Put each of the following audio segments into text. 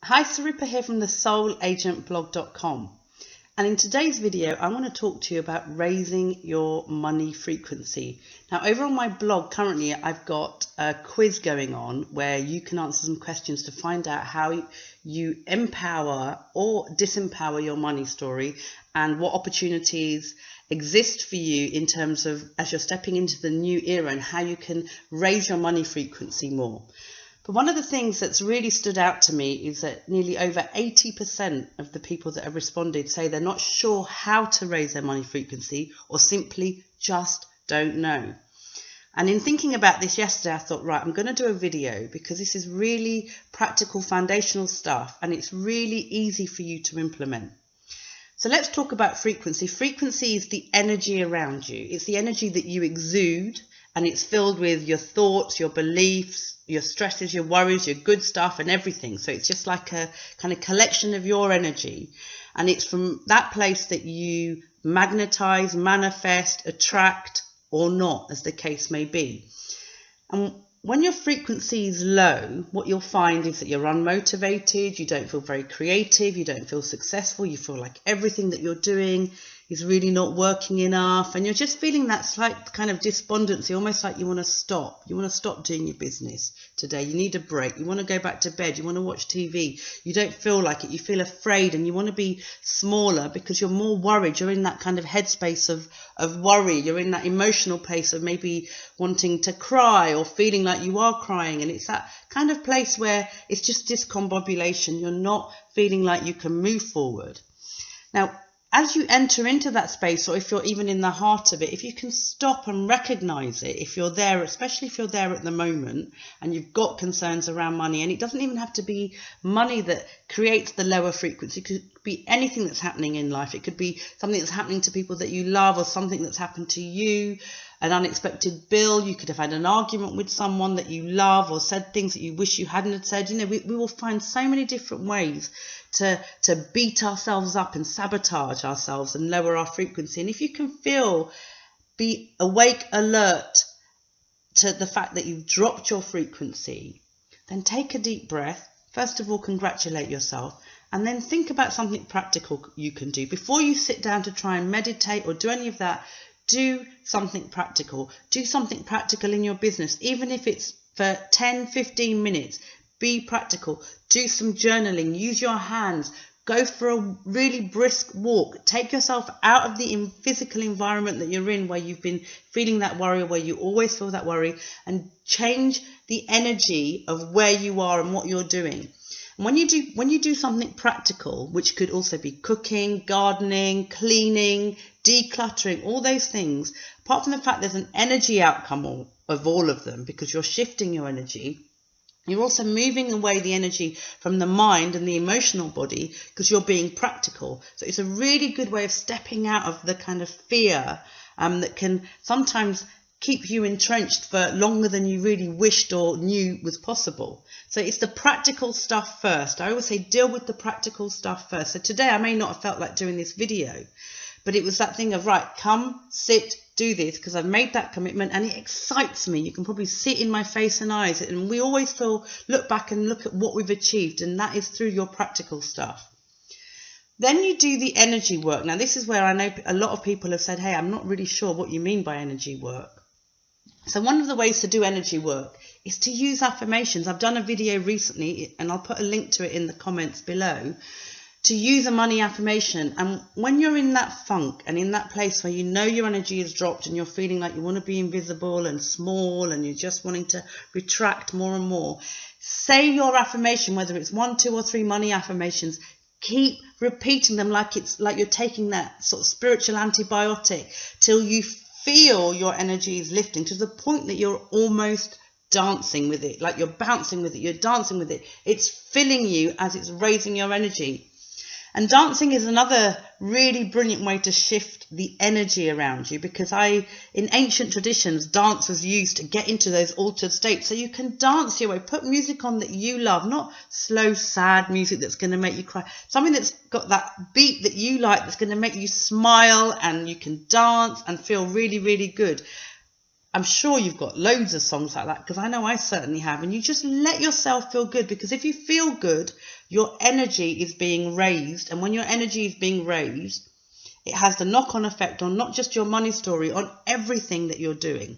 Hi, Saripa here from the soulagentblog.com, and in today's video I want to talk to you about raising your money frequency. Now, over on my blog currently I've got a quiz going on where you can answer some questions to find out how you empower or disempower your money story and what opportunities exist for you in terms of as you're stepping into the new era and how you can raise your money frequency more. But one of the things that's really stood out to me is that nearly over 80% of the people that have responded say they're not sure how to raise their money frequency or simply just don't know. And in thinking about this yesterday, I thought, right, I'm going to do a video because this is really practical, foundational stuff, and it's really easy for you to implement. So let's talk about frequency. Frequency is the energy around you. It's the energy that you exude, and it's filled with your thoughts, your beliefs, your stresses, your worries, your good stuff and everything. So it's just like a kind of collection of your energy. And it's from that place that you magnetize, manifest, attract or not, as the case may be. And when your frequency is low, what you'll find is that you're unmotivated, you don't feel very creative, you don't feel successful, you feel like everything that you're doing is really not working enough, and you're just feeling that slight kind of despondency, almost like you want to stop. You want to stop doing your business today. You need a break. You want to go back to bed. You want to watch TV. You don't feel like it. You feel afraid and you want to be smaller because you're more worried. You're in that kind of headspace of worry. You're in that emotional place of maybe wanting to cry or feeling like you are crying, and it's that kind of place where it's just discombobulation. You're not feeling like you can move forward. Now, as you enter into that space, or if you're even in the heart of it, if you can stop and recognize it, if you're there, especially if you're there at the moment and you've got concerns around money, and it doesn't even have to be money that creates the lower frequency. It could be anything that's happening in life. It could be something that's happening to people that you love, or something that's happened to you, an unexpected bill. You could have had an argument with someone that you love, or said things that you wish you hadn't have said. You know, we will find so many different ways to beat ourselves up and sabotage ourselves and lower our frequency. And if you can be awake, alert to the fact that you've dropped your frequency, then take a deep breath. First of all, congratulate yourself, and then think about something practical you can do. Before you sit down to try and meditate or do any of that, do something practical. Do something practical in your business, even if it's for 10-15 minutes. Be practical. Do some journaling. Use your hands. Go for a really brisk walk. Take yourself out of the physical environment that you're in, where you've been feeling that worry, or where you always feel that worry, and change the energy of where you are and what you're doing. And when you do something practical, which could also be cooking, gardening, cleaning, decluttering, all those things, apart from the fact there's an energy outcome of all of them, because you're shifting your energy, you're also moving away the energy from the mind and the emotional body, because you're being practical. So it's a really good way of stepping out of the kind of fear that can sometimes keep you entrenched for longer than you really wished or knew was possible. So it's the practical stuff first. I always say deal with the practical stuff first. So today I may not have felt like doing this video, but it was that thing of, right, come, sit, do this, because I've made that commitment and it excites me. You can probably see it in my face and eyes. And we always look back and look at what we've achieved, and that is through your practical stuff. Then you do the energy work. Now, this is where I know a lot of people have said, hey, I'm not really sure what you mean by energy work. So one of the ways to do energy work is to use affirmations. I've done a video recently, and I'll put a link to it in the comments below, to use a money affirmation. And when you're in that funk and in that place where you know your energy has dropped and you're feeling like you want to be invisible and small and you're just wanting to retract more and more, say your affirmation, whether it's 1, 2 or 3 money affirmations. Keep repeating them like you're taking that sort of spiritual antibiotic till you feel your energy is lifting to the point that you're almost dancing with it, like you're bouncing with it, you're dancing with it. It's filling you as it's raising your energy. And dancing is another really brilliant way to shift the energy around you, because in ancient traditions, dance was used to get into those altered states. So you can dance your way. Put music on that you love, not slow, sad music that's going to make you cry. Something that's got that beat that you like, that's going to make you smile, and you can dance and feel really, really good. I'm sure you've got loads of songs like that, because I know I certainly have. And you just let yourself feel good, because if you feel good, your energy is being raised. And when your energy is being raised, it has the knock-on effect on not just your money story, on everything that you're doing.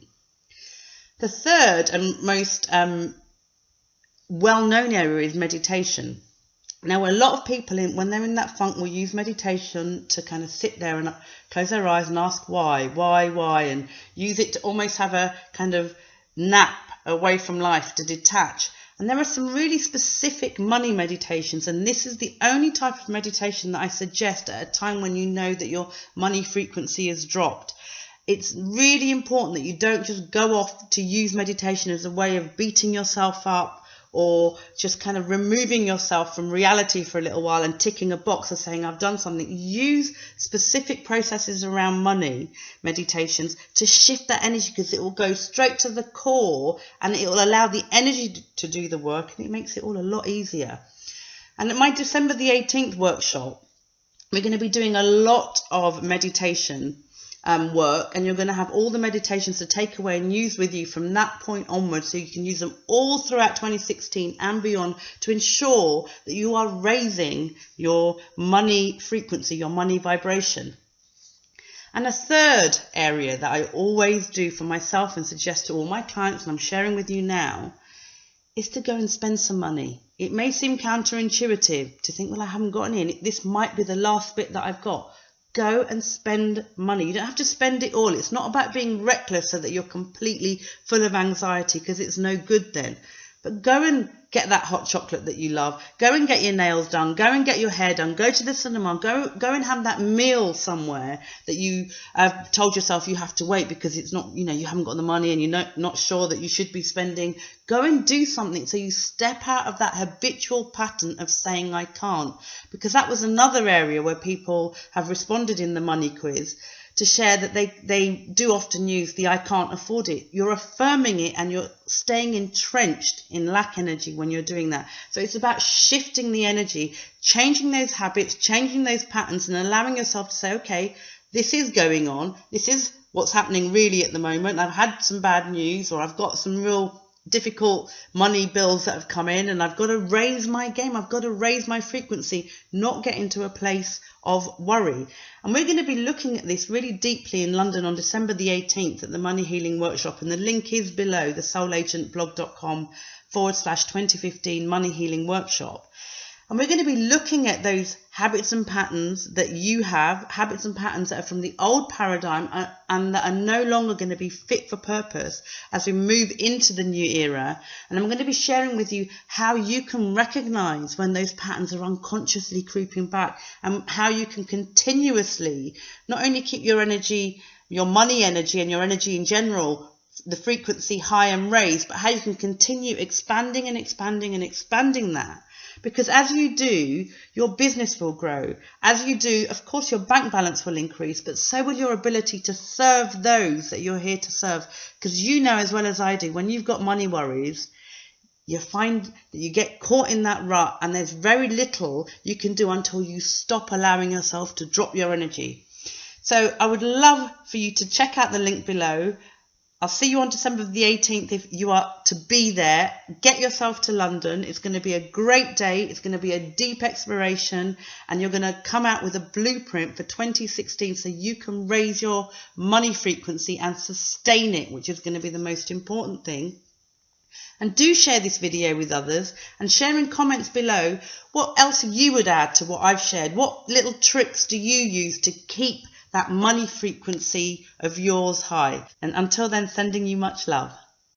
The third and most well-known area is meditation. Now, a lot of people, when they're in that funk, will use meditation to kind of sit there and close their eyes and ask why, and use it to almost have a kind of nap away from life, to detach. And there are some really specific money meditations, and this is the only type of meditation that I suggest at a time when you know that your money frequency has dropped. It's really important that you don't just go off to use meditation as a way of beating yourself up, or just kind of removing yourself from reality for a little while and ticking a box of saying, I've done something. Use specific processes around money meditations to shift that energy, because it will go straight to the core and it will allow the energy to do the work, and it makes it all a lot easier. And at my December the 18th workshop, we're going to be doing a lot of meditation work, and you're going to have all the meditations to take away and use with you from that point onwards, so you can use them all throughout 2016 and beyond to ensure that you are raising your money frequency, your money vibration. And a third area that I always do for myself and suggest to all my clients, and I'm sharing with you now, is to go and spend some money. It may seem counterintuitive to think, well, I haven't got any, and this might be the last bit that I've got. Go and spend money. You don't have to spend it all. It's not about being reckless so that you're completely full of anxiety, because it's no good then. But go and get that hot chocolate that you love. Go and get your nails done. Go and get your hair done. Go to the cinema. Go and have that meal somewhere that you have told yourself you have to wait because it's not, you haven't got the money and you're not sure that you should be spending. Go and do something so you step out of that habitual pattern of saying I can't. Because that was another area where people have responded in the money quiz to share that they do often use the I can't afford it. You're affirming it and you're staying entrenched in lack energy when you're doing that. So it's about shifting the energy, changing those habits, changing those patterns, and allowing yourself to say, okay, this is going on. This is what's happening really at the moment. I've had some bad news, or I've got some real difficult money bills that have come in, and I've got to raise my game. I've got to raise my frequency, not get into a place of worry. And we're going to be looking at this really deeply in London on December the 18th at the Money Healing Workshop, and the link is below, thesoulagentblog.com/2015 Money Healing Workshop. And we're going to be looking at those habits and patterns that you have, habits and patterns that are from the old paradigm and that are no longer going to be fit for purpose as we move into the new era. And I'm going to be sharing with you how you can recognize when those patterns are unconsciously creeping back, and how you can continuously not only keep your energy, your money energy and your energy in general, the frequency high and raised, but how you can continue expanding and expanding and expanding that. Because as you do, your business will grow. As you do, of course, your bank balance will increase, but so will your ability to serve those that you're here to serve. Because you know as well as I do, when you've got money worries, you find that you get caught in that rut, and there's very little you can do until you stop allowing yourself to drop your energy. So I would love for you to check out the link below. I'll see you on December the 18th if you are to be there. Get yourself to London. It's going to be a great day. It's going to be a deep exploration, and you're going to come out with a blueprint for 2016 so you can raise your money frequency and sustain it, which is going to be the most important thing. And do share this video with others, and share in comments below what else you would add to what I've shared. What little tricks do you use to keep that money frequency of yours high? And until then, sending you much love.